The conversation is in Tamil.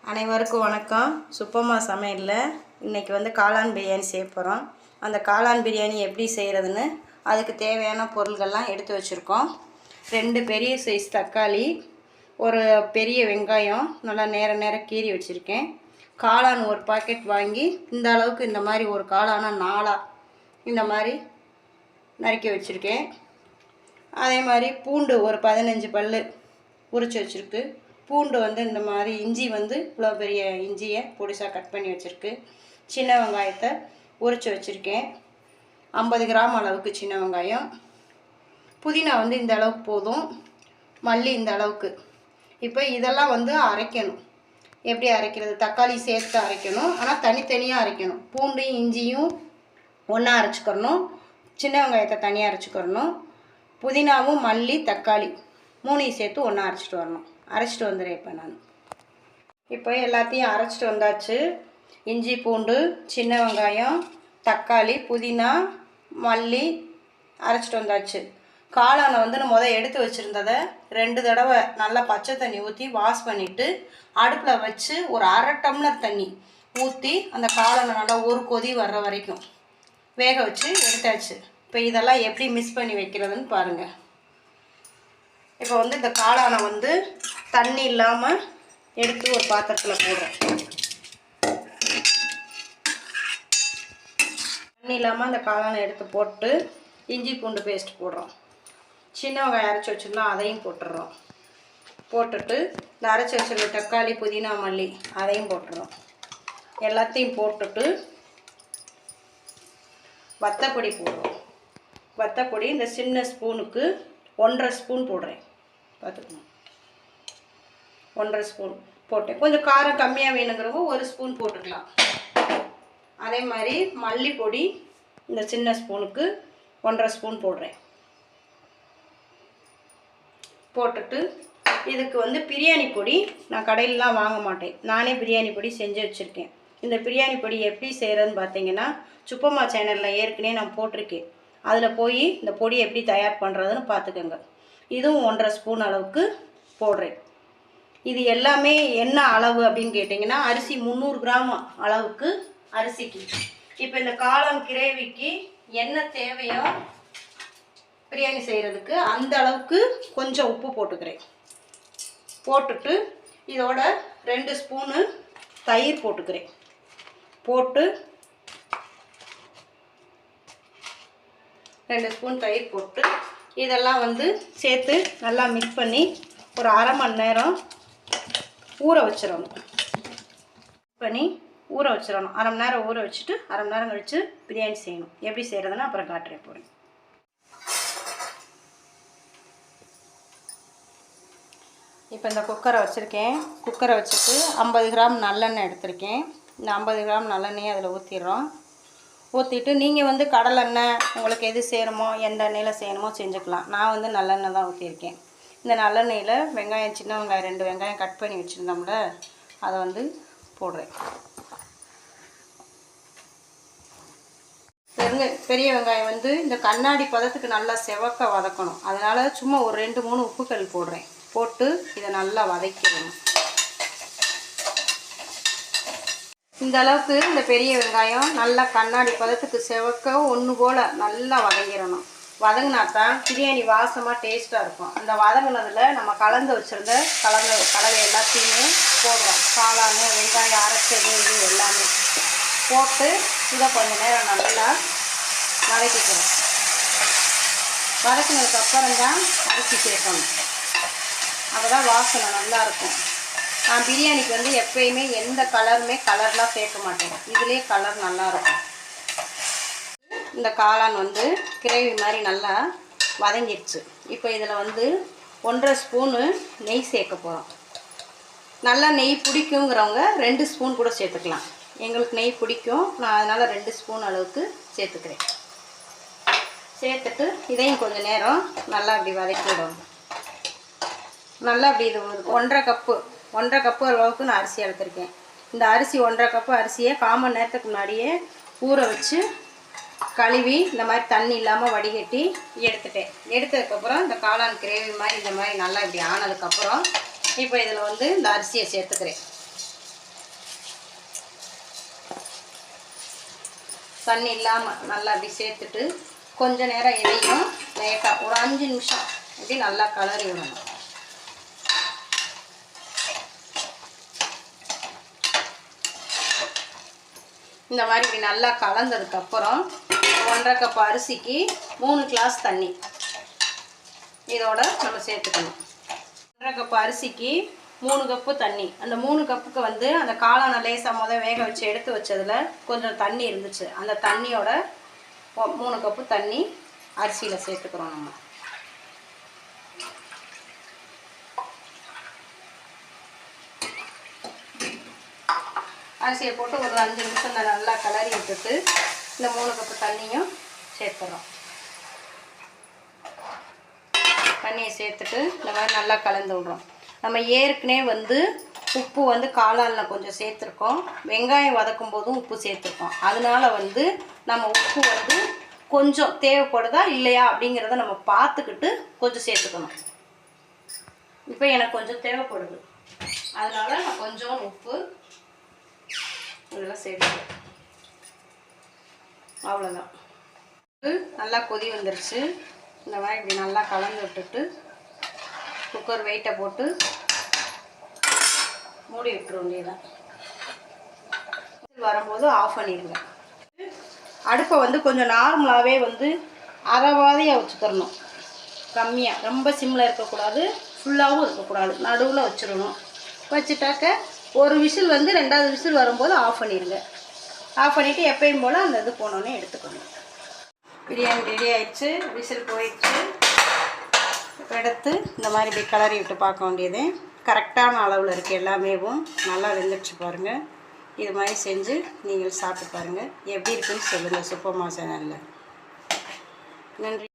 அனைவருக்கும் வணக்கம். சுப்பம்மா சமையலில் இன்றைக்கி வந்து காளான் பிரியாணி செய்ய போகிறோம். அந்த காளான் பிரியாணி எப்படி செய்கிறதுன்னு அதுக்கு தேவையான பொருள்கள்லாம் எடுத்து வச்சுருக்கோம். 2 பெரிய சைஸ் தக்காளி, ஒரு பெரிய வெங்காயம் நல்லா நேர கீறி வச்சுருக்கேன். காளான் ஒரு பாக்கெட் வாங்கி இந்த அளவுக்கு இந்த மாதிரி ஒரு காளானை 4 இந்த மாதிரி நறுக்கி வச்சுருக்கேன். அதே மாதிரி பூண்டு ஒரு 15 பல் உரித்து வச்சுருக்கு. பூண்டு வந்து இந்த மாதிரி, இஞ்சி வந்து இவ்வளோ பெரிய இஞ்சியை பொடிசாக கட் பண்ணி வச்சுருக்கு. சின்ன வெங்காயத்தை உரித்து வச்சுருக்கேன், 50 கிராம் அளவுக்கு சின்ன வெங்காயம். புதினா வந்து இந்த அளவுக்கு போதும், மல்லி இந்த அளவுக்கு. இப்போ இதெல்லாம் வந்து அரைக்கணும். எப்படி அரைக்கிறது? தக்காளி சேர்த்து அரைக்கணும், ஆனால் தனித்தனியாக அரைக்கணும். பூண்டையும் இஞ்சியும் ஒன்றா அரைச்சிக்கிறணும், சின்ன வெங்காயத்தை தனியாக அரைச்சிக்கிறணும். புதினாவும் மல்லி தக்காளி 3 சேர்த்து ஒன்றா அரைச்சிட்டு வரணும். அரைச்சிட்டு வந்துடுறேன் இப்போ நான். இப்போ எல்லாத்தையும் அரைச்சிட்டு வந்தாச்சு. இஞ்சி பூண்டு சின்ன வெங்காயம் தக்காளி புதினா மல்லி அரைச்சிட்டு வந்தாச்சு. காளானை வந்து நான் எடுத்து வச்சுருந்ததை 2 தடவை நல்லா பச்சை தண்ணி ஊற்றி வாஷ் பண்ணிவிட்டு அடுப்பில் வச்சு ஒரு 1/2 டம்ளர் தண்ணி ஊற்றி அந்த காளானை நல்லா ஒரு கொதி வர்ற வரைக்கும் வேக வச்சு எடுத்தாச்சு. இப்போ இதெல்லாம் எப்படி மிக்ஸ் பண்ணி வைக்கிறதுன்னு பாருங்கள். இப்போ வந்து இந்த காளானை வந்து தண்ணி இல்லாமல் எடுத்து ஒரு பாத்திரத்தில் போடுறேன். தண்ணி இல்லாமல் அந்த காளானை எடுத்து போட்டு இஞ்சி பூண்டு பேஸ்ட் போடுறோம். சின்ன வெங்காயம் அரைச்சி வச்சுருந்தோம், அதையும் போட்டுடுறோம். போட்டுட்டு இந்த அரைச்சி வச்சுருக்க தக்காளி புதினா மல்லி அதையும் போட்டுடுறோம். எல்லாத்தையும் போட்டுட்டு வத்தப்பொடி போடுறோம். வத்தப்பொடி இந்த சின்ன ஸ்பூனுக்கு 1.5 ஸ்பூன் போடுறேன். பார்த்துக்கணும், 1.5 ஸ்பூன் போட்டேன். கொஞ்சம் காரம் கம்மியாக வேணுங்கிறவங்க 1 ஸ்பூன் போட்டுக்கலாம். அதே மாதிரி மல்லிப்பொடி இந்த சின்ன ஸ்பூனுக்கு 1.5 ஸ்பூன் போடுறேன். போட்டுட்டு இதுக்கு வந்து பிரியாணி பொடி நான் கடையிலலாம் வாங்க மாட்டேன், நானே பிரியாணி பொடி செஞ்சு வச்சுருக்கேன். இந்த பிரியாணி பொடி எப்படி செய்கிறதுன்னு பார்த்தீங்கன்னா சுப்பம்மா சேனலில் ஏற்கனவே நான் போட்டிருக்கேன். அதில் போய் இந்த பொடி எப்படி தயார் பண்ணுறதுன்னு பார்த்துக்கோங்க. இதுவும் 1.5 ஸ்பூன் அளவுக்கு போடுறேன். இது எல்லாமே என்ன அளவு அப்படின்னு கேட்டிங்கன்னா அரிசி 300 கிராம் அளவுக்கு அரிசிக்கு. இப்போ இந்த காளான் கிரேவிக்கு என்ன தேவையோ பிரியாணி செய்கிறதுக்கு அந்த அளவுக்கு கொஞ்சம் உப்பு போட்டுக்கிறேன். போட்டுட்டு இதோட 2 ஸ்பூனு தயிர் போட்டுக்கிறேன். போட்டு 2 ஸ்பூன் தயிர் போட்டு இதெல்லாம் வந்து சேர்த்து நல்லா மிக்ஸ் பண்ணி ஒரு 1/2 மணி நேரம் ஊற வச்சிடணும். பண்ணி ஊற வச்சிடணும். 1/2 மணி நேரம் ஊற வச்சுட்டு 1/2 மணி நேரம் கழித்து பிரியாணி செய்யணும். எப்படி செய்கிறதுன்னு அப்புறம் காட்டுறேன் போகிறேன். இப்போ இந்த குக்கரை வச்சுருக்கேன். குக்கரை வச்சுட்டு 50 கிராம் நல்லெண்ணெய் எடுத்திருக்கேன். இந்த 50 கிராம் நல்லெண்ணெயை அதில் ஊற்றிடுறோம். ஊற்றிட்டு நீங்கள் வந்து கடலெண்ணெய் உங்களுக்கு எது செய்யணுமோ எந்த எண்ணெயில் செய்யணுமோ செஞ்சுக்கலாம். நான் வந்து நல்லெண்ணெய் தான் ஊற்றிருக்கேன். இந்த நல்லெண்ணெயில் வெங்காயம், சின்ன வெங்காயம் 2 வெங்காயம் கட் பண்ணி வச்சுருந்தோம்ல அதை வந்து போடுறேன். பெரிய வெங்காயம் வந்து இந்த கண்ணாடி பதத்துக்கு நல்லா செவக்க வதக்கணும். அதனால் சும்மா ஒரு 2-3 உப்புக்கல் போடுறேன். போட்டு இதை நல்லா வதக்கிடணும். இந்த அளவுக்கு இந்த பெரிய வெங்காயம் நல்லா கண்ணாடி பதத்துக்கு செவக்க ஒன்று போல் நல்லா வதங்கிடணும். வதங்கினா தான் பிரியாணி வாசமாக டேஸ்ட்டாக இருக்கும். அந்த வதங்கினதில் நம்ம கலந்து வச்சுருந்த கலவை எல்லாத்தையுமே போடுறோம். காளான், வெங்காயம் அரைச்சது இது எல்லாமே போட்டு இதை கொஞ்சம் நேரம் நல்லா வதக்கிக்கிறோம். வதக்கினதுக்கப்புறம் தான் அரிசி சேர்க்கணும். அப்போ தான் வாசனை நல்லாயிருக்கும். நான் பிரியாணிக்கு வந்து எப்பயுமே எந்த கலர்லாம் சேர்க்க மாட்டேன். இதுலேயே கலர் நல்லாயிருக்கும். இந்த காளான் வந்து கிரேவி மாதிரி நல்லா வதங்கிடுச்சு. இப்போ இதில் வந்து 1.5 ஸ்பூனு நெய் சேர்க்க போகிறோம். நல்லா நெய் பிடிக்குங்கிறவங்க 2 ஸ்பூன் கூட சேர்த்துக்கலாம். எங்களுக்கு நெய் பிடிக்கும், நான் அதனால் 2 ஸ்பூன் அளவுக்கு சேர்த்துக்கிறேன். சேர்த்துட்டு இதையும் கொஞ்சம் நேரம் நல்லா அப்படி வதக்கி விடணும். நல்லா அப்படி இது 1.5 கப்பு அளவுக்கு நான் அரிசி எடுத்திருக்கேன். இந்த அரிசி 1.5 கப்பு அரிசியை 1/4 மணி நேரத்துக்கு முன்னாடியே ஊற வச்சு கழுவி இந்த மாதிரி தண்ணி இல்லாமல் வடிகட்டி எடுத்துட்டேன். எடுத்ததுக்கப்புறம் இந்த காளான் கிரேவி மாதிரி இந்த மாதிரி நல்லா இப்படி ஆனதுக்கப்புறம் இப்போ இதில் வந்து இந்த அரிசியை சேர்த்துக்கிறேன். தண்ணி இல்லாமல் நல்லா அப்படி சேர்த்துட்டு கொஞ்ச நேரம் இதையும் லேட்டாக ஒரு 5 நிமிஷம் இப்படி நல்லா கலரி விடணும். இந்த மாதிரி இப்படி நல்லா கலந்ததுக்கப்புறம் 1.5 கப் அரிசிக்கு 3 கிளாஸ் தண்ணி இதோட நம்ம சேர்த்துக்கணும். 1.5 கப் அரிசிக்கு 3 கப்பு தண்ணி. அந்த 3 கப்புக்கு வந்து அந்த காளானை லேசாக வேக வச்சு எடுத்து வச்சதில் கொஞ்சம் தண்ணி இருந்துச்சு. அந்த தண்ணியோட 3 கப்பு தண்ணி அரிசியில் சேர்த்துக்கிறோம். நம்ம அரிசியை போட்டு ஒரு 5 நிமிஷம் நல்லா கலரி விட்டுட்டு இந்த 3 கப்பு தண்ணியும் சேர்த்துறோம். தண்ணியை சேர்த்துட்டு இந்த மாதிரி நல்லா கலந்து விடுறோம். நம்ம ஏற்கனவே வந்து உப்பு வந்து காளானில் கொஞ்சம் சேர்த்துருக்கோம். வெங்காயம் வதக்கும் போதும் உப்பு சேர்த்துருக்கோம். அதனால வந்து நம்ம உப்பு வந்து கொஞ்சம் தேவைப்படுதா இல்லையா அப்படிங்கிறத நம்ம பார்த்துக்கிட்டு கொஞ்சம் சேர்த்துக்கணும். இப்போ எனக்கு கொஞ்சம் தேவைப்படுது, அதனால நான் கொஞ்சம் உப்பு இதெல்லாம் சேர்த்துக்கிறேன். அவ்வளோதான். நல்லா கொதி வந்துருச்சு. இந்த மாதிரி இப்படி நல்லா கலந்து விட்டுட்டு குக்கர் வெயிட்டை போட்டு மூடி விட்டுற வேண்டியதான். வரும்போது ஆஃப் பண்ணிடுவேன். அடுப்பை வந்து கொஞ்சம் நார்மலாகவே வந்து அரைவாதியாக வச்சுக்கிறணும். கம்மியாக, ரொம்ப சிம்மில் இருக்கக்கூடாது, ஃபுல்லாகவும் இருக்கக்கூடாது, நடுவில் வச்சிடணும். வச்சுட்டாக்க ஒரு விசில் வந்து 2வது விசில் வரும்போது ஆஃப் பண்ணிடுங்க. ஆஃப் பண்ணிவிட்டு எப்பயும் போல் அந்த இது போனோன்னே எடுத்துக்கணும். பிரியாணி ரெடி ஆயிடுச்சு, விசில் போயிடுச்சு. இப்போ எடுத்து இந்த மாதிரி இப்படி கிளறி விட்டு பார்க்க வேண்டியது. கரெக்டான அளவில் இருக்குது எல்லாமேவும். நல்லா வெந்துடுச்சு பாருங்கள். இது மாதிரி செஞ்சு நீங்கள் சாப்பிட்டு பாருங்கள். எப்படி இருக்குன்னு சொல்லுங்கள் சூப்பர்மா சேனலில். நன்றி.